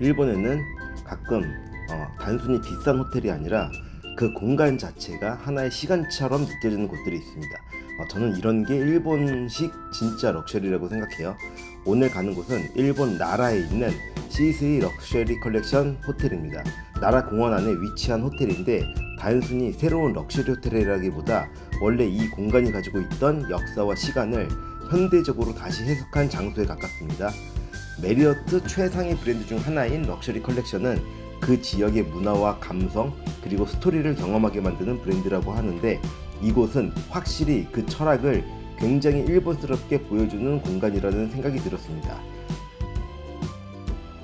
일본에는 가끔 단순히 비싼 호텔이 아니라 그 공간 자체가 하나의 시간처럼 느껴지는 곳들이 있습니다. 저는 이런 게 일본식 진짜 럭셔리라고 생각해요. 오늘 가는 곳은 일본 나라에 있는 시스이 럭셔리 컬렉션 호텔입니다. 나라 공원 안에 위치한 호텔인데 단순히 새로운 럭셔리 호텔이라기보다 원래 이 공간이 가지고 있던 역사와 시간을 현대적으로 다시 해석한 장소에 가깝습니다. 메리어트 최상위 브랜드 중 하나인 럭셔리 컬렉션은 그 지역의 문화와 감성 그리고 스토리를 경험하게 만드는 브랜드라고 하는데, 이곳은 확실히 그 철학을 굉장히 일본스럽게 보여주는 공간이라는 생각이 들었습니다.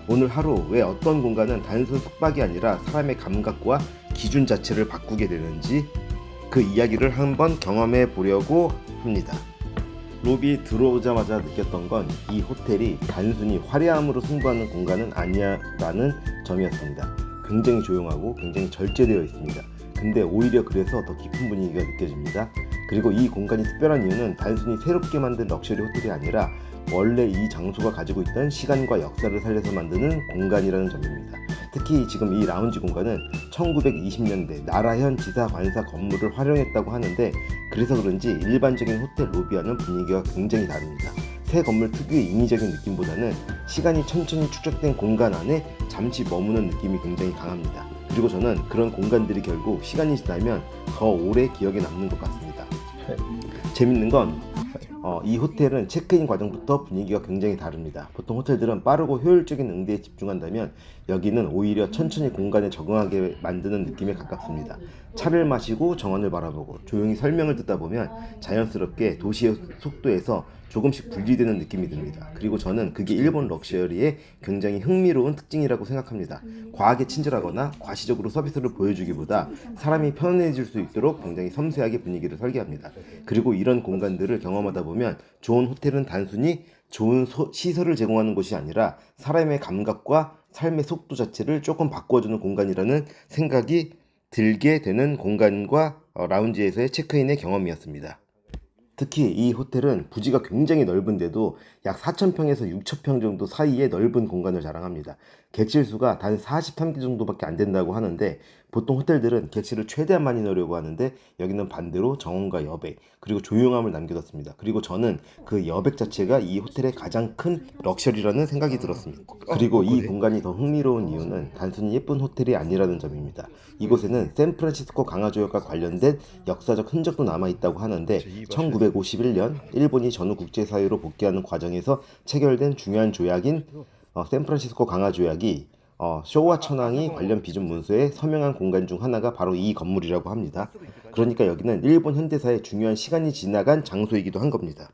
오늘 하루 왜 어떤 공간은 단순 숙박이 아니라 사람의 감각과 기준 자체를 바꾸게 되는지 그 이야기를 한번 경험해 보려고 합니다. 로비에 들어오자마자 느꼈던 건 이 호텔이 단순히 화려함으로 승부하는 공간은 아니야라는 점이었습니다. 굉장히 조용하고 굉장히 절제되어 있습니다. 근데 오히려 그래서 더 깊은 분위기가 느껴집니다. 그리고 이 공간이 특별한 이유는 단순히 새롭게 만든 럭셔리 호텔이 아니라 원래 이 장소가 가지고 있던 시간과 역사를 살려서 만드는 공간이라는 점입니다. 특히 지금 이 라운지 공간은 1920년대 나라현 지사관사 건물을 활용했다고 하는데, 그래서 그런지 일반적인 호텔 로비와는 분위기가 굉장히 다릅니다. 새 건물 특유의 인위적인 느낌보다는 시간이 천천히 축적된 공간 안에 잠시 머무는 느낌이 굉장히 강합니다. 그리고 저는 그런 공간들이 결국 시간이 지나면 더 오래 기억에 남는 것 같습니다. 재밌는 건 이 호텔은 체크인 과정부터 분위기가 굉장히 다릅니다. 보통 호텔들은 빠르고 효율적인 응대에 집중한다면 여기는 오히려 천천히 공간에 적응하게 만드는 느낌에 가깝습니다. 차를 마시고 정원을 바라보고 조용히 설명을 듣다 보면 자연스럽게 도시의 속도에서 조금씩 분리되는 느낌이 듭니다. 그리고 저는 그게 일본 럭셔리의 굉장히 흥미로운 특징이라고 생각합니다. 과하게 친절하거나 과시적으로 서비스를 보여주기보다 사람이 편안해질 수 있도록 굉장히 섬세하게 분위기를 설계합니다. 그리고 이런 공간들을 경험하다 보면 좋은 호텔은 단순히 좋은 시설을 제공하는 곳이 아니라 사람의 감각과 삶의 속도 자체를 조금 바꿔주는 공간이라는 생각이 들게 되는 공간과 라운지에서의 체크인의 경험이었습니다. 특히 이 호텔은 부지가 굉장히 넓은데도 약 4,000평에서 6,000평 정도 사이의 넓은 공간을 자랑합니다. 객실 수가 단 43개 정도밖에 안 된다고 하는데, 보통 호텔들은 객실을 최대한 많이 넣으려고 하는데 여기는 반대로 정원과 여백 그리고 조용함을 남겨뒀습니다. 그리고 저는 그 여백 자체가 이 호텔의 가장 큰 럭셔리라는 생각이 들었습니다. 그리고 이 공간이 더 흥미로운 이유는 단순히 예쁜 호텔이 아니라는 점입니다. 이곳에는 샌프란시스코 강화조약과 관련된 역사적 흔적도 남아있다고 하는데, 1951년 일본이 전후 국제사회로 복귀하는 과정에서 체결된 중요한 조약인 샌프란시스코 강화조약이 쇼와 천황이 관련 비준 문서에 서명한 공간 중 하나가 바로 이 건물이라고 합니다. 그러니까 여기는 일본 현대사의 중요한 시간이 지나간 장소이기도 한 겁니다.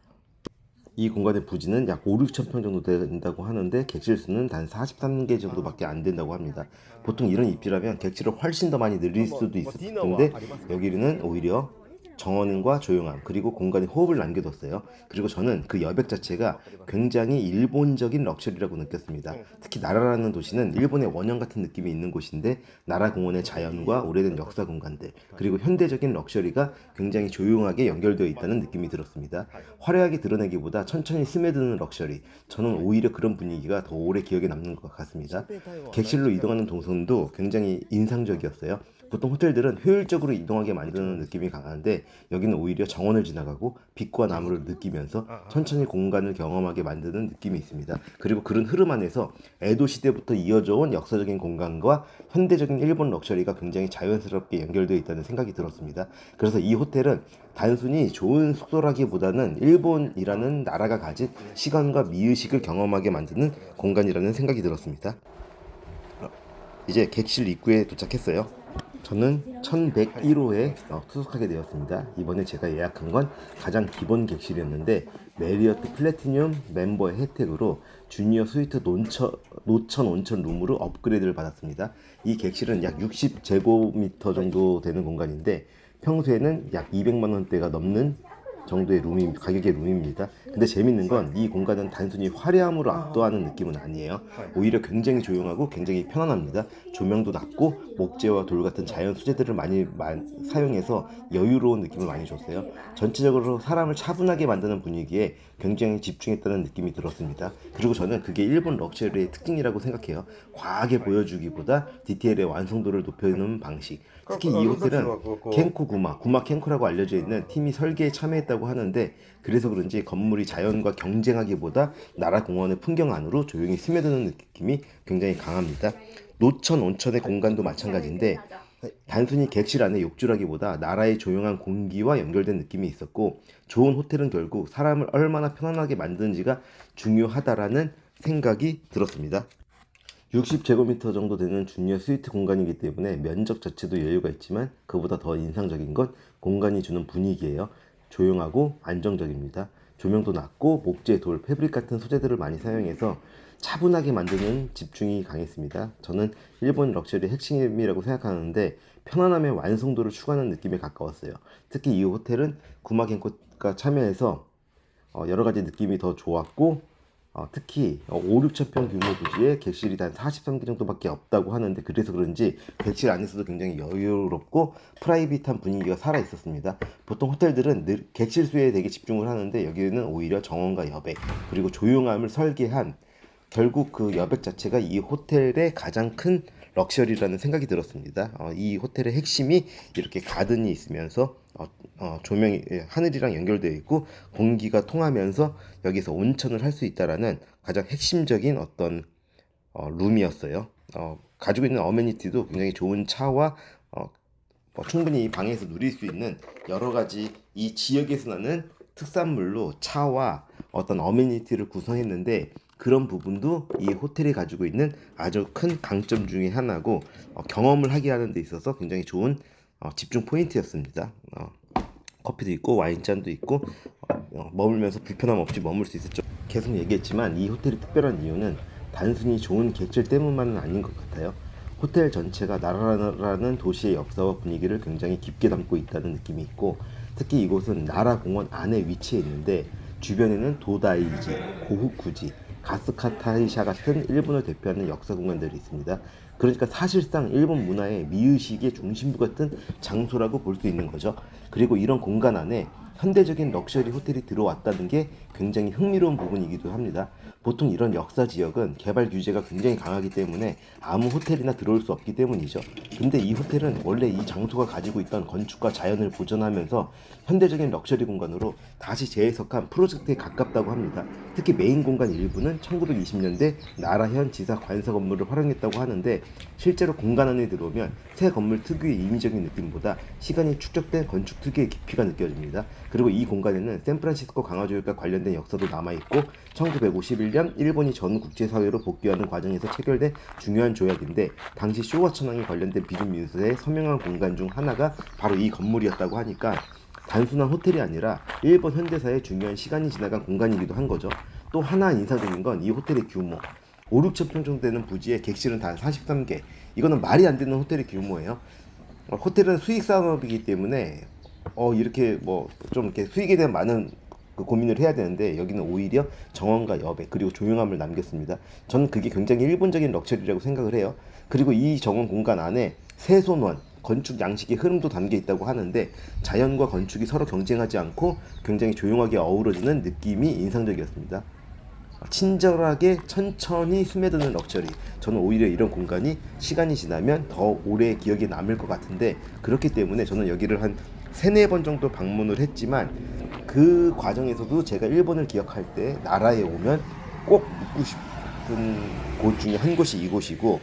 이 공간의 부지는 약 5, 6천 평 정도 된다고 하는데 객실 수는 단 43개 정도밖에 안 된다고 합니다. 보통 이런 입지라면 객실을 훨씬 더 많이 늘릴 수도 있을 텐데 여기는 오히려 정원과 조용함 그리고 공간에 호흡을 남겨뒀어요. 그리고 저는 그 여백 자체가 굉장히 일본적인 럭셔리라고 느꼈습니다. 특히 나라라는 도시는 일본의 원형 같은 느낌이 있는 곳인데 나라 공원의 자연과 오래된 역사 공간들 그리고 현대적인 럭셔리가 굉장히 조용하게 연결되어 있다는 느낌이 들었습니다. 화려하게 드러내기보다 천천히 스며드는 럭셔리, 저는 오히려 그런 분위기가 더 오래 기억에 남는 것 같습니다. 객실로 이동하는 동선도 굉장히 인상적이었어요. 보통 호텔들은 효율적으로 이동하게 만드는 느낌이 강한데 여기는 오히려 정원을 지나가고 빛과 나무를 느끼면서 천천히 공간을 경험하게 만드는 느낌이 있습니다. 그리고 그런 흐름 안에서 에도 시대부터 이어져 온 역사적인 공간과 현대적인 일본 럭셔리가 굉장히 자연스럽게 연결되어 있다는 생각이 들었습니다. 그래서 이 호텔은 단순히 좋은 숙소라기보다는 일본이라는 나라가 가진 시간과 미의식을 경험하게 만드는 공간이라는 생각이 들었습니다. 이제 객실 입구에 도착했어요. 저는 1101호에 투숙하게 되었습니다. 이번에 제가 예약한 건 가장 기본 객실이었는데 메리어트 플래티늄 멤버의 혜택으로 주니어 스위트 노천 온천 룸으로 업그레이드를 받았습니다. 이 객실은 약 60제곱미터 정도 되는 공간인데 평소에는 약 200만 원대가 넘는 정도의 가격의 룸입니다. 근데 재밌는 건 이 공간은 단순히 화려함으로 압도하는 느낌은 아니에요. 오히려 굉장히 조용하고 굉장히 편안합니다. 조명도 낮고 목재와 돌 같은 자연 소재들을 많이 사용해서 여유로운 느낌을 많이 줬어요. 전체적으로 사람을 차분하게 만드는 분위기에 굉장히 집중했다는 느낌이 들었습니다. 그리고 저는 그게 일본 럭셔리의 특징이라고 생각해요. 과하게 보여주기보다 디테일의 완성도를 높여놓은 방식. 특히 이 호텔은 구마 켄코라고 알려져 있는 팀이 설계에 참여했다고 하는데, 그래서 그런지 건물이 자연과 경쟁하기보다 나라 공원의 풍경 안으로 조용히 스며드는 느낌이 굉장히 강합니다. 노천 온천의 공간도 마찬가지인데 단순히 객실 안의 욕조라기보다 나라의 조용한 공기와 연결된 느낌이 있었고, 좋은 호텔은 결국 사람을 얼마나 편안하게 만드는지가 중요하다라는 생각이 들었습니다. 60제곱미터 정도 되는 주니어 스위트 공간이기 때문에 면적 자체도 여유가 있지만 그보다 더 인상적인 건 공간이 주는 분위기예요. 조용하고 안정적입니다. 조명도 낮고 목재, 돌, 패브릭 같은 소재들을 많이 사용해서 차분하게 만드는 집중이 강했습니다. 저는 일본 럭셔리 핵심이라고 생각하는데 편안함의 완성도를 추구하는 느낌에 가까웠어요. 특히 이 호텔은 구마겐코가 참여해서 여러 가지 느낌이 더 좋았고, 특히 5, 6천 평 규모 부지에 객실이 단 43개 정도밖에 없다고 하는데, 그래서 그런지 객실 안에서도 굉장히 여유롭고 프라이빗한 분위기가 살아 있었습니다. 보통 호텔들은 늘 객실 수에 되게 집중을 하는데 여기는 오히려 정원과 여백 그리고 조용함을 설계한, 결국 그 여백 자체가 이 호텔의 가장 큰 럭셔리라는 생각이 들었습니다. 이 호텔의 핵심이 이렇게 가든이 있으면서 조명이 하늘이랑 연결되어 있고 공기가 통하면서 여기서 온천을 할 수 있다라는 가장 핵심적인 어떤 룸이었어요. 가지고 있는 어메니티도 굉장히 좋은 차와 충분히 이 방에서 누릴 수 있는 여러 가지 이 지역에서 나는 특산물로 차와 어떤 어메니티를 구성했는데, 그런 부분도 이 호텔이 가지고 있는 아주 큰 강점 중에 하나고 경험을 하게 하는 데 있어서 굉장히 좋은 집중 포인트였습니다. 커피도 있고 와인잔도 있고 머물면서 불편함 없이 머물 수 있었죠. 계속 얘기했지만 이 호텔이 특별한 이유는 단순히 좋은 객실 때문만은 아닌 것 같아요. 호텔 전체가 나라라는 도시의 역사와 분위기를 굉장히 깊게 담고 있다는 느낌이 있고, 특히 이곳은 나라 공원 안에 위치해 있는데 주변에는 도다이지, 고후쿠지, 가스카타이샤 같은 일본을 대표하는 역사 공간들이 있습니다. 그러니까 사실상 일본 문화의 미의식의 중심부 같은 장소라고 볼 수 있는 거죠. 그리고 이런 공간 안에 현대적인 럭셔리 호텔이 들어왔다는 게 굉장히 흥미로운 부분이기도 합니다. 보통 이런 역사 지역은 개발 규제가 굉장히 강하기 때문에 아무 호텔이나 들어올 수 없기 때문이죠. 근데 이 호텔은 원래 이 장소가 가지고 있던 건축과 자연을 보존하면서 현대적인 럭셔리 공간으로 다시 재해석한 프로젝트에 가깝다고 합니다. 특히 메인 공간 일부는 1920년대 나라현 지사 관사 건물을 활용했다고 하는데, 실제로 공간 안에 들어오면 새 건물 특유의 임의적인 느낌보다 시간이 축적된 건축 특유의 깊이가 느껴집니다. 그리고 이 공간에는 샌프란시스코 강화조약과 관련된 역사도 남아있고 1951년 일본이 전 국제사회로 복귀하는 과정에서 체결된 중요한 조약인데, 당시 쇼와 천황에 관련된 비준 민수의 서명한 공간 중 하나가 바로 이 건물이었다고 하니까 단순한 호텔이 아니라 일본 현대사의 중요한 시간이 지나간 공간이기도 한 거죠. 또 하나 인상적인 건 이 호텔의 규모. 5, 6천 평 정도 되는 부지에 객실은 단 43개. 이거는 말이 안 되는 호텔의 규모예요. 호텔은 수익 산업이기 때문에 이렇게 뭐 좀 이렇게 수익에 대한 많은 그 고민을 해야 되는데, 여기는 오히려 정원과 여백 그리고 조용함을 남겼습니다. 저는 그게 굉장히 일본적인 럭셔리라고 생각을 해요. 그리고 이 정원 공간 안에 세손원 건축 양식의 흐름도 담겨 있다고 하는데, 자연과 건축이 서로 경쟁하지 않고 굉장히 조용하게 어우러지는 느낌이 인상적이었습니다. 친절하게 천천히 스며드는 럭셔리. 저는 오히려 이런 공간이 시간이 지나면 더 오래 기억에 남을 것 같은데, 그렇기 때문에 저는 여기를 한 3, 4번 정도 방문을 했지만 그 과정에서도 제가 일본을 기억할 때 나라에 오면 꼭 묵고 싶은 곳 중에 한 곳이 이곳이고,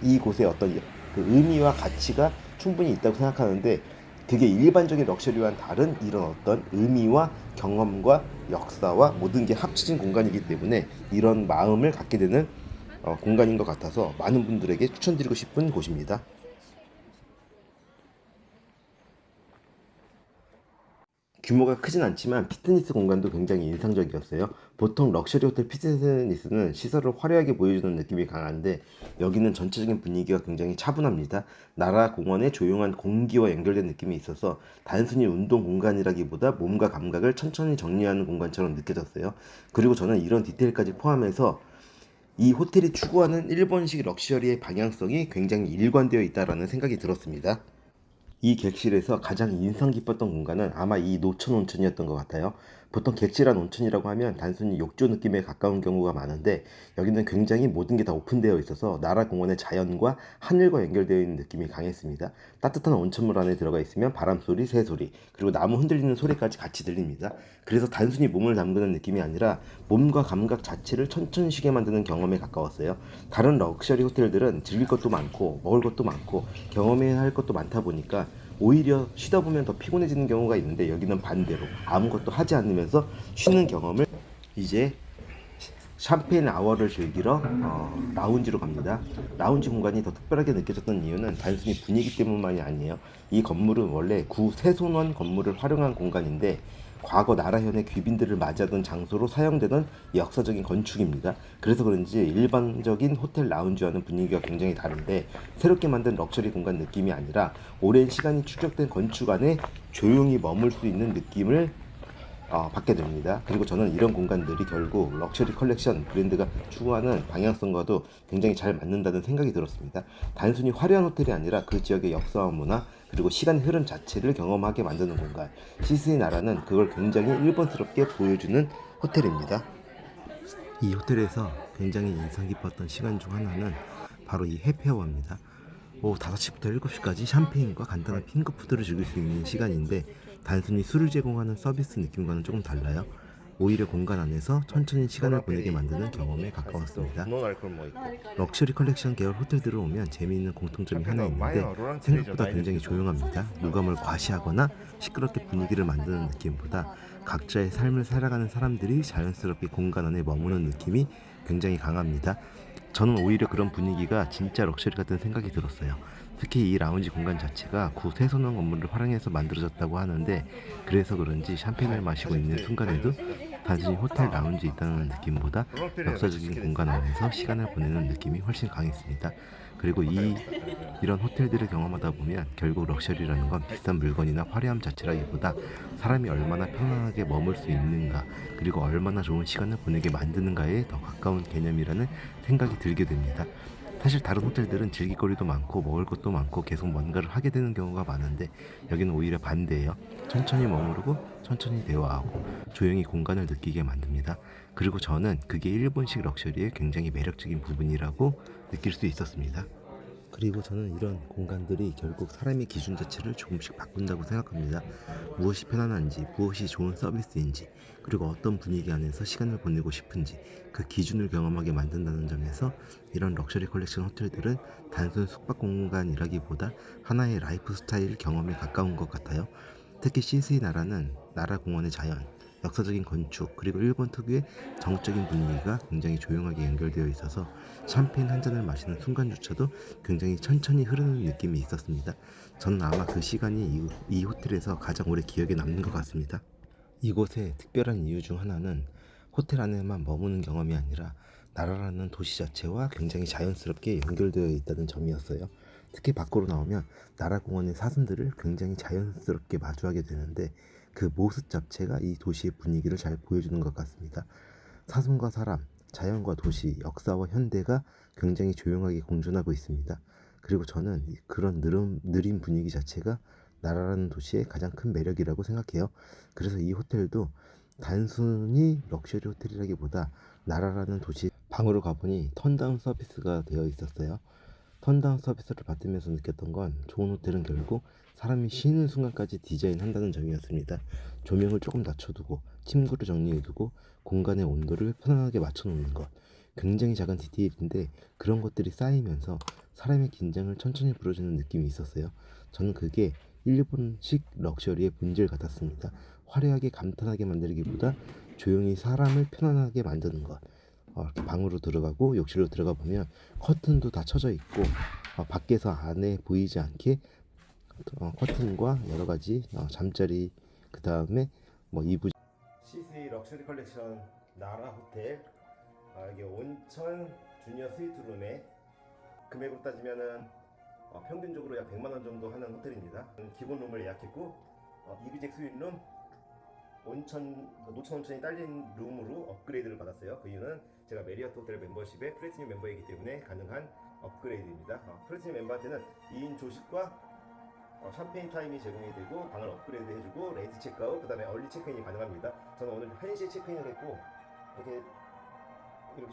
이곳의 어떤 그 의미와 가치가 충분히 있다고 생각하는데, 그게 일반적인 럭셔리와는 다른 이런 어떤 의미와 경험과 역사와 모든 게 합쳐진 공간이기 때문에 이런 마음을 갖게 되는 공간인 것 같아서 많은 분들에게 추천드리고 싶은 곳입니다. 규모가 크진 않지만 피트니스 공간도 굉장히 인상적이었어요. 보통 럭셔리 호텔 피트니스는 시설을 화려하게 보여주는 느낌이 강한데 여기는 전체적인 분위기가 굉장히 차분합니다. 나라 공원의 조용한 공기와 연결된 느낌이 있어서 단순히 운동 공간이라기보다 몸과 감각을 천천히 정리하는 공간처럼 느껴졌어요. 그리고 저는 이런 디테일까지 포함해서 이 호텔이 추구하는 일본식 럭셔리의 방향성이 굉장히 일관되어 있다라는 생각이 들었습니다. 이 객실에서 가장 인상 깊었던 공간은 아마 이 노천 온천이었던 것 같아요. 보통 객실한 온천이라고 하면 단순히 욕조 느낌에 가까운 경우가 많은데 여기는 굉장히 모든 게 다 오픈되어 있어서 나라 공원의 자연과 하늘과 연결되어 있는 느낌이 강했습니다. 따뜻한 온천물 안에 들어가 있으면 바람 소리, 새 소리, 그리고 나무 흔들리는 소리까지 같이 들립니다. 그래서 단순히 몸을 담그는 느낌이 아니라 몸과 감각 자체를 천천히 쉬게 만드는 경험에 가까웠어요. 다른 럭셔리 호텔들은 즐길 것도 많고 먹을 것도 많고 경험해야 할 것도 많다 보니까 오히려 쉬다 보면 더 피곤해지는 경우가 있는데 여기는 반대로 아무것도 하지 않으면서 쉬는 경험을 이제 샴페인 아워를 즐기러 라운지로 갑니다. 라운지 공간이 더 특별하게 느껴졌던 이유는 단순히 분위기 때문만이 아니에요. 이 건물은 원래 구 세손원 건물을 활용한 공간인데 과거 나라현의 귀빈들을 맞이하던 장소로 사용되던 역사적인 건축입니다. 그래서 그런지 일반적인 호텔 라운지와는 분위기가 굉장히 다른데 새롭게 만든 럭셔리 공간 느낌이 아니라 오랜 시간이 축적된 건축 안에 조용히 머물 수 있는 느낌을 받게 됩니다. 그리고 저는 이런 공간들이 결국 럭셔리 컬렉션 브랜드가 추구하는 방향성과도 굉장히 잘 맞는다는 생각이 들었습니다. 단순히 화려한 호텔이 아니라 그 지역의 역사와 문화 그리고 시간의 흐름 자체를 경험하게 만드는 공간. 시스의 나라는 그걸 굉장히 일본스럽게 보여주는 호텔입니다. 이 호텔에서 굉장히 인상 깊었던 시간 중 하나는 바로 이 해피아워입니다. 오후 5시부터 7시까지 샴페인과 간단한 핑거푸드를 즐길 수 있는 시간인데 단순히 술을 제공하는 서비스 느낌과는 조금 달라요. 오히려 공간 안에서 천천히 시간을 보내게 만드는 경험에 가까웠습니다. 럭셔리 컬렉션 계열 호텔들을 오면 재미있는 공통점이 하나 있는데 생각보다 굉장히 조용합니다. 누가 뭘 과시하거나 시끄럽게 분위기를 만드는 느낌보다 각자의 삶을 살아가는 사람들이 자연스럽게 공간 안에 머무는 느낌이 굉장히 강합니다. 저는 오히려 그런 분위기가 진짜 럭셔리 같은 생각이 들었어요. 특히 이 라운지 공간 자체가 구 세손원 건물을 활용해서 만들어졌다고 하는데 그래서 그런지 샴페인을 마시고 있는 순간에도 단순히 호텔 라운지에 있다는 느낌보다 역사적인 공간 안에서 시간을 보내는 느낌이 훨씬 강했습니다. 그리고 이런 호텔들을 경험하다 보면 결국 럭셔리라는 건 비싼 물건이나 화려함 자체라기보다 사람이 얼마나 편안하게 머물 수 있는가 그리고 얼마나 좋은 시간을 보내게 만드는가에 더 가까운 개념이라는 생각이 들게 됩니다. 사실 다른 호텔들은 즐길거리도 많고 먹을 것도 많고 계속 뭔가를 하게 되는 경우가 많은데 여기는 오히려 반대예요. 천천히 머무르고 천천히 대화하고 조용히 공간을 느끼게 만듭니다. 그리고 저는 그게 일본식 럭셔리의 굉장히 매력적인 부분이라고 느낄 수 있었습니다. 그리고 저는 이런 공간들이 결국 사람의 기준 자체를 조금씩 바꾼다고 생각합니다. 무엇이 편안한지, 무엇이 좋은 서비스인지, 그리고 어떤 분위기 안에서 시간을 보내고 싶은지 그 기준을 경험하게 만든다는 점에서 이런 럭셔리 컬렉션 호텔들은 단순 숙박 공간이라기보다 하나의 라이프 스타일 경험에 가까운 것 같아요. 특히 시스이 나라는 나라 공원의 자연, 역사적인 건축 그리고 일본 특유의 정적인 분위기가 굉장히 조용하게 연결되어 있어서 샴페인 한 잔을 마시는 순간조차도 굉장히 천천히 흐르는 느낌이 있었습니다. 저는 아마 그 시간이 이 호텔에서 가장 오래 기억에 남는 것 같습니다. 이곳의 특별한 이유 중 하나는 호텔 안에만 머무는 경험이 아니라 나라라는 도시 자체와 굉장히 자연스럽게 연결되어 있다는 점이었어요. 특히 밖으로 나오면 나라 공원의 사슴들을 굉장히 자연스럽게 마주하게 되는데 그 모습 자체가 이 도시의 분위기를 잘 보여주는 것 같습니다. 사슴과 사람, 자연과 도시, 역사와 현대가 굉장히 조용하게 공존하고 있습니다. 그리고 저는 그런 느린 분위기 자체가 나라라는 도시의 가장 큰 매력이라고 생각해요. 그래서 이 호텔도 단순히 럭셔리 호텔이라기보다 나라라는 도시 방으로 가보니 턴다운 서비스가 되어 있었어요. 턴다운 서비스를 받으면서 느꼈던 건 좋은 호텔은 결국 사람이 쉬는 순간까지 디자인한다는 점이었습니다. 조명을 조금 낮춰두고 침구를 정리해두고 공간의 온도를 편안하게 맞춰놓는 것 굉장히 작은 디테일인데 그런 것들이 쌓이면서 사람의 긴장을 천천히 풀어주는 느낌이 있었어요. 저는 그게 일본식 럭셔리의 본질 같았습니다. 화려하게 감탄하게 만들기보다 조용히 사람을 편안하게 만드는 것 이렇게 방으로 들어가고 욕실로 들어가 보면 커튼도 다 쳐져 있고 밖에서 안에 보이지 않게 커튼과 여러 가지 잠자리 그 다음에 뭐 2부 CC 럭셔리 컬렉션 나라 호텔. 이게 온천 주니어 스위트룸에 금액으로 따지면은 평균적으로 약 100만 원 정도 하는 호텔입니다. 기본 룸을 예약했고 이비잭 스윗룸 노천 온천이 딸린 룸으로 업그레이드를 받았어요. 그 이유는 제가 메리어트 호텔 멤버십의 플래티늄 멤버이기 때문에 가능한 업그레이드입니다. 플래티늄 멤버한테는 2인 조식과 샴페인 타임이 제공이 되고 방을 업그레이드 해주고 레이트 체크아웃, 그 다음에 얼리 체크인이 가능합니다. 저는 오늘 1시에 체크인을 했고 이렇게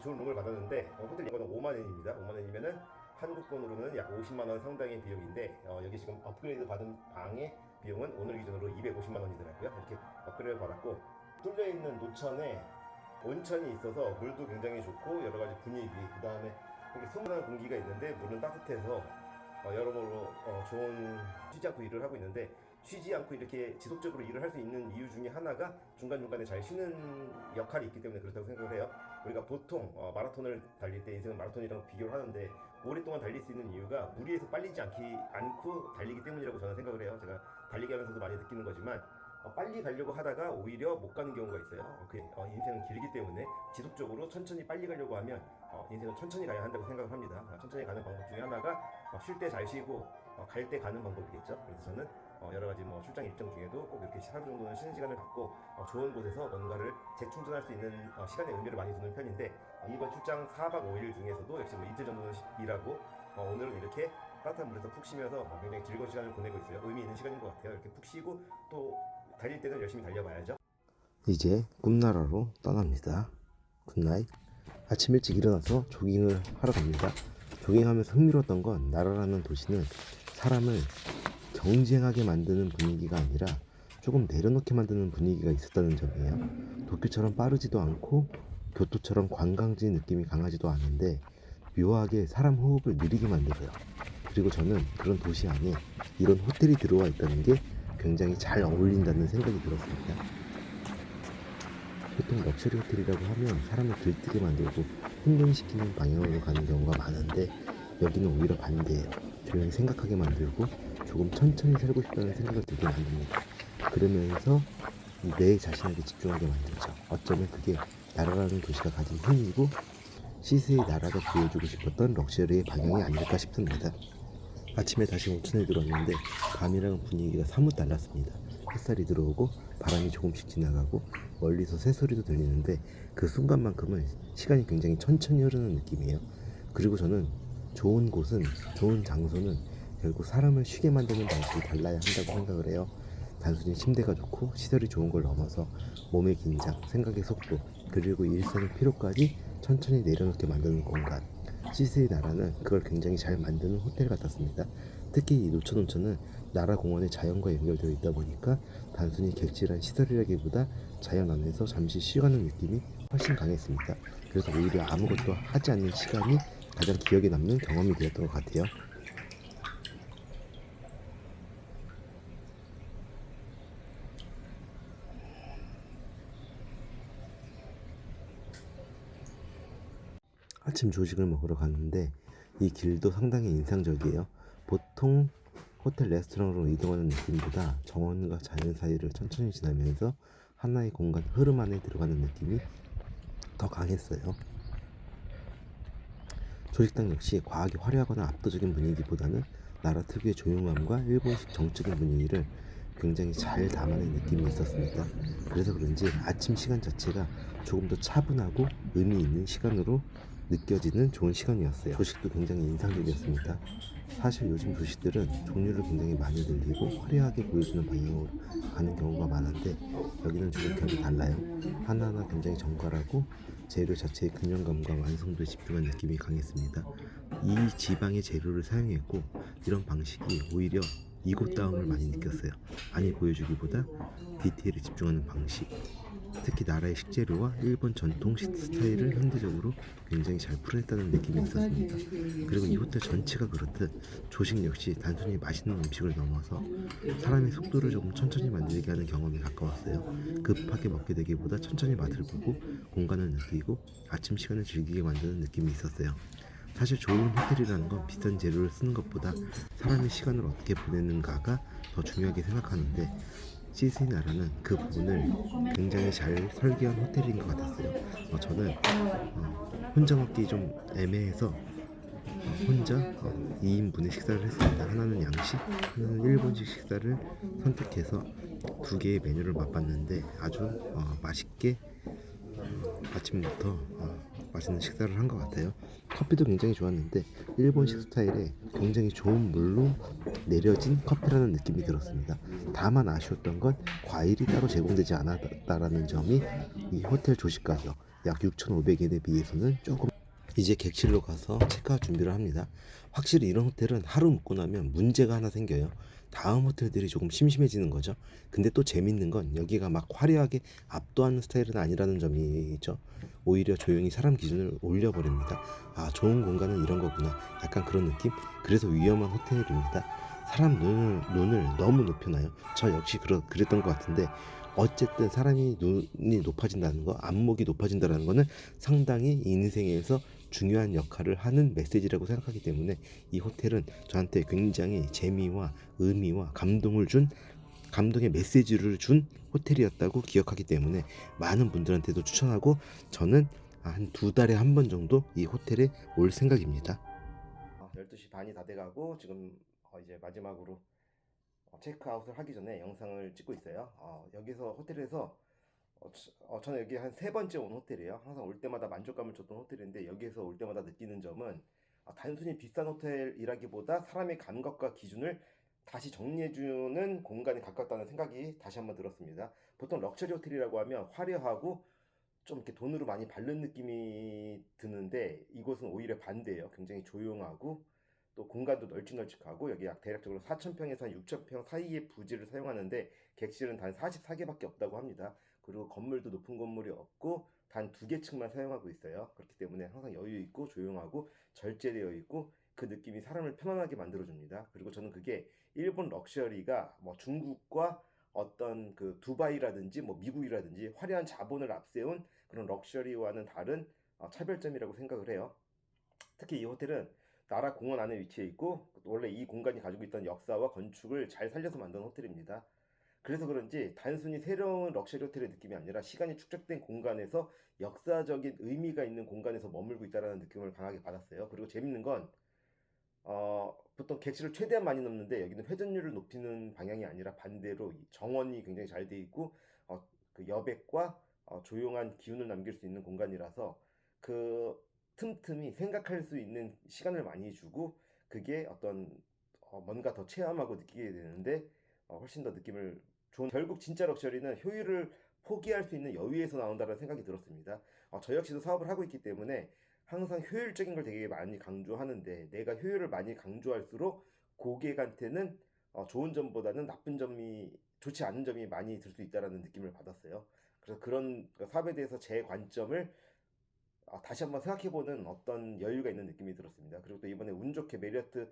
좋은 룸을 받았는데 호텔 이거는 5만 원입니다. 5만 원이면은 한국 돈으로는 약 50만 원 상당의 비용인데 여기 지금 업그레이드 받은 방의 비용은 오늘 기준으로 250만 원이더라고요. 이렇게 업그레이드 받았고 뚫려 있는 노천에 온천이 있어서 물도 굉장히 좋고 여러 가지 분위기, 그 다음에 이렇게 순한 공기가 있는데 물은 따뜻해서 여러모로 좋은 쉬지 않고 일을 하고 있는데 쉬지 않고 이렇게 지속적으로 일을 할 수 있는 이유 중에 하나가 중간중간에 잘 쉬는 역할이 있기 때문에 그렇다고 생각을 해요. 우리가 보통 마라톤을 달릴 때 인생은 마라톤이랑 비교를 하는데 오랫동안 달릴 수 있는 이유가 무리해서 빨리지 않고 달리기 때문이라고 저는 생각을 해요. 제가 달리기 하면서도 많이 느끼는 거지만 빨리 가려고 하다가 오히려 못 가는 경우가 있어요. 인생은 길기 때문에 지속적으로 천천히 빨리 가려고 하면 인생은 천천히 가야 한다고 생각을 합니다. 천천히 가는 방법 중에 하나가 쉴 때 잘 쉬고 갈 때 가는 방법이겠죠. 그래서 저는 여러 가지 출장 일정 중에도 꼭 이렇게 하루 정도는 쉬는 시간을 갖고 좋은 곳에서 뭔가를 재충전할 수 있는 시간의 의미를 많이 두는 편인데 이번 출장 4박 5일 중에서도 역시 이틀 정도는 일하고 오늘은 이렇게 따뜻한 물에서 푹 쉬면서 굉장히 즐거운 시간을 보내고 있어요. 의미 있는 시간인 것 같아요. 이렇게 푹 쉬고 또 달릴 때는 열심히 달려봐야죠. 이제 꿈나라로 떠납니다. 굿나잇. 아침 일찍 일어나서 조깅을 하러 갑니다. 조깅하면서 흥미로웠던 건 나라라는 도시는 사람을 경쟁하게 만드는 분위기가 아니라 조금 내려놓게 만드는 분위기가 있었다는 점이에요. 도쿄처럼 빠르지도 않고 교토처럼 관광지 느낌이 강하지도 않은데 묘하게 사람 호흡을 느리게 만들어요. 그리고 저는 그런 도시 안에 이런 호텔이 들어와 있다는 게 굉장히 잘 어울린다는 생각이 들었습니다. 보통 럭셔리 호텔이라고 하면 사람을 들뜨게 만들고 흥분시키는 방향으로 가는 경우가 많은데 여기는 오히려 반대예요. 조용히 생각하게 만들고 조금 천천히 살고 싶다는 생각을 들게 만듭니다. 그러면서 내 자신에게 집중하게 만들죠. 어쩌면 그게 나라라는 도시가 가진 힘이고 시스의 나라가 보여주고 싶었던 럭셔리의 방향이 아닐까 싶습니다. 아침에 다시 온천에 들어왔는데 밤이랑 분위기가 사뭇 달랐습니다. 햇살이 들어오고 바람이 조금씩 지나가고 멀리서 새소리도 들리는데 그 순간만큼은 시간이 굉장히 천천히 흐르는 느낌이에요. 그리고 저는 좋은 곳은, 좋은 장소는 결국 사람을 쉬게 만드는 방식이 달라야 한다고 생각을 해요. 단순히 침대가 좋고 시설이 좋은 걸 넘어서 몸의 긴장, 생각의 속도, 그리고 일상의 피로까지 천천히 내려놓게 만드는 공간. 시스의 나라는 그걸 굉장히 잘 만드는 호텔 같았습니다. 특히 이 노천 온천은 나라 공원의 자연과 연결되어 있다 보니까 단순히 객실한 시설이라기보다 자연 안에서 잠시 쉬어가는 느낌이 훨씬 강했습니다. 그래서 오히려 아무것도 하지 않는 시간이 가장 기억에 남는 경험이 되었던 것 같아요. 아침 조식을 먹으러 갔는데 이 길도 상당히 인상적이에요. 보통 호텔 레스토랑으로 이동하는 느낌보다 정원과 자연 사이를 천천히 지나면서 하나의 공간 흐름 안에 들어가는 느낌이 더 강했어요. 조식당 역시 과하게 화려하거나 압도적인 분위기보다는 나라 특유의 조용함과 일본식 정적인 분위기를 굉장히 잘 담아낸 느낌이 있었습니다. 그래서 그런지 아침 시간 자체가 조금 더 차분하고 의미 있는 시간으로 느껴지는 좋은 시간이었어요. 조식도 굉장히 인상적이었습니다. 사실 요즘 조식들은 종류를 굉장히 많이 늘리고 화려하게 보여주는 방향으로 가는 경우가 많은데 여기는 조금 결이 달라요. 하나하나 굉장히 정갈하고 재료 자체의 균형감과 완성도에 집중한 느낌이 강했습니다. 이 지방의 재료를 사용했고 이런 방식이 오히려 이곳다움을 많이 느꼈어요. 많이 보여주기보다 디테일에 집중하는 방식, 특히 나라의 식재료와 일본 전통 스타일을 현대적으로 굉장히 잘 풀어냈다는 느낌이 있었습니다. 그리고 이 호텔 전체가 그렇듯 조식 역시 단순히 맛있는 음식을 넘어서 사람의 속도를 조금 천천히 만들게 하는 경험에 가까웠어요. 급하게 먹게 되기보다 천천히 맛을 보고 공간을 느끼고 아침 시간을 즐기게 만드는 느낌이 있었어요. 사실 좋은 호텔이라는 건 비싼 재료를 쓰는 것보다 사람의 시간을 어떻게 보내는가가 더 중요하게 생각하는데 시스이 나라는 그 부분을 굉장히 잘 설계한 호텔인 것 같았어요. 저는 혼자 먹기 좀 애매해서 혼자 2인분의 식사를 했습니다. 하나는 양식, 하나는 일본식 식사를 선택해서 두 개의 메뉴를 맛봤는데 아주 맛있게 아침부터 맛있는 식사를 한 것 같아요. 커피도 굉장히 좋았는데 일본식 스타일의 굉장히 좋은 물로 내려진 커피라는 느낌이 들었습니다. 다만 아쉬웠던 건 과일이 따로 제공되지 않았다라는 점이 이 호텔 조식 가격 약 6,500엔에 비해서는 조금. 이제 객실로 가서 체크아웃 준비를 합니다. 확실히 이런 호텔은 하루 묵고 나면 문제가 하나 생겨요. 다음 호텔들이 조금 심심해지는 거죠. 근데 또 재밌는 건 여기가 막 화려하게 압도하는 스타일은 아니라는 점이죠. 오히려 조용히 사람 기준을 올려버립니다. 아, 좋은 공간은 이런 거구나. 약간 그런 느낌? 그래서 위험한 호텔입니다. 사람 눈을 너무 높여놔요. 저 역시 그랬던 것 같은데, 어쨌든 사람이 눈이 높아진다는 거, 안목이 높아진다는 거는 상당히 인생에서 중요한 역할을 하는 메시지라고 생각하기 때문에 이 호텔은 저한테 굉장히 재미와 의미와 감동의 메시지를 준 호텔이었다고 기억하기 때문에 많은 분들한테도 추천하고, 저는 한 두 달에 한 번 정도 이 호텔에 올 생각입니다. 12시 반이 다 돼가고 지금 이제 마지막으로 체크아웃을 하기 전에 영상을 찍고 있어요. 여기서 호텔에서 저는 여기 한 세 번째 온 호텔이에요. 항상 올 때마다 만족감을 줬던 호텔인데 여기에서 올 때마다 느끼는 점은 단순히 비싼 호텔이라기보다 사람의 감각과 기준을 다시 정리해주는 공간에 가깝다는 생각이 다시 한번 들었습니다. 보통 럭셔리 호텔이라고 하면 화려하고 좀 이렇게 돈으로 많이 바른 느낌이 드는데 이곳은 오히려 반대예요. 굉장히 조용하고 또 공간도 널찍널찍하고 여기 약 대략적으로 4,000평에서 6,000평 사이의 부지를 사용하는데 객실은 단 44개밖에 없다고 합니다. 그리고 건물도 높은 건물이 없고 단 2개 층만 사용하고 있어요. 그렇기 때문에 항상 여유 있고 조용하고 절제되어 있고 그 느낌이 사람을 편안하게 만들어줍니다. 그리고 저는 그게 일본 럭셔리가 뭐 중국과 어떤 그 두바이라든지 뭐 미국이라든지 화려한 자본을 앞세운 그런 럭셔리와는 다른 차별점이라고 생각을 해요. 특히 이 호텔은 나라 공원 안에 위치해 있고 원래 이 공간이 가지고 있던 역사와 건축을 잘 살려서 만든 호텔입니다. 그래서 그런지 단순히 새로운 럭셔리 호텔의 느낌이 아니라 시간이 축적된 공간에서 역사적인 의미가 있는 공간에서 머물고 있다는 느낌을 강하게 받았어요. 그리고 재밌는 건 보통 객실을 최대한 많이 넣는데 여기는 회전율을 높이는 방향이 아니라 반대로 정원이 굉장히 잘 돼 있고 그 여백과 조용한 기운을 남길 수 있는 공간이라서 그 틈틈이 생각할 수 있는 시간을 많이 주고 그게 어떤 뭔가 더 체험하고 느끼게 되는데 훨씬 더 느낌을 좋은. 결국 진짜 럭셔리는 효율을 포기할 수 있는 여유에서 나온다는 생각이 들었습니다. 저 역시도 사업을 하고 있기 때문에 항상 효율적인 걸 되게 많이 강조하는데 내가 효율을 많이 강조할수록 고객한테는 좋은 점보다는 나쁜 점이 좋지 않은 점이 많이 들 수 있다라는 느낌을 받았어요. 그래서 그런 사업에 대해서 제 관점을 다시 한번 생각해보는 어떤 여유가 있는 느낌이 들었습니다. 그리고 또 이번에 운 좋게 메리어트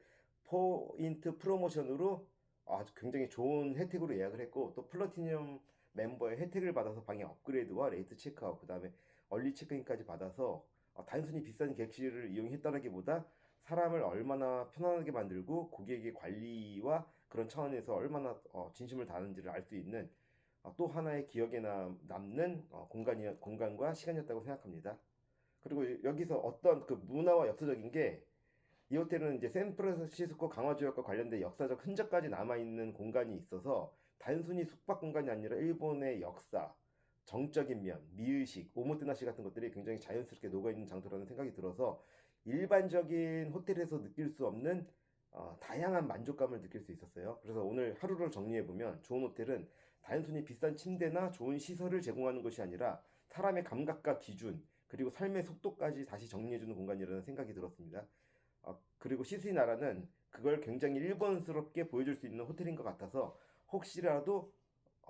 포인트 프로모션으로 굉장히 좋은 혜택으로 예약을 했고 또 플러티늄 멤버의 혜택을 받아서 방의 업그레이드와 레이트 체크아웃 그 다음에 얼리 체크인까지 받아서 단순히 비싼 객실을 이용했다라기보다 사람을 얼마나 편안하게 만들고 고객의 관리와 그런 차원에서 얼마나 진심을 다하는지를 알 수 있는 또 하나의 기억에 남는 공간과 시간이었다고 생각합니다. 그리고 여기서 어떤 그 문화와 역사적인 게 이 호텔은 이제 샌프란시스코 강화 지역과 관련된 역사적 흔적까지 남아 있는 공간이 있어서 단순히 숙박 공간이 아니라 일본의 역사, 정적인 면, 미의식, 오모테나시 같은 것들이 굉장히 자연스럽게 녹아 있는 장소라는 생각이 들어서 일반적인 호텔에서 느낄 수 없는 다양한 만족감을 느낄 수 있었어요. 그래서 오늘 하루를 정리해 보면 좋은 호텔은 단순히 비싼 침대나 좋은 시설을 제공하는 것이 아니라 사람의 감각과 기준 그리고 삶의 속도까지 다시 정리해주는 공간이라는 생각이 들었습니다. 그리고 시스이 나라는 그걸 굉장히 일본스럽게 보여줄 수 있는 호텔인 것 같아서 혹시라도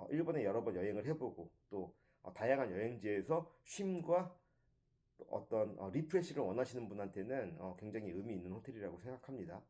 일본에 여러 번 여행을 해보고 또 다양한 여행지에서 쉼과 어떤 리프레시를 원하시는 분한테는 굉장히 의미 있는 호텔이라고 생각합니다.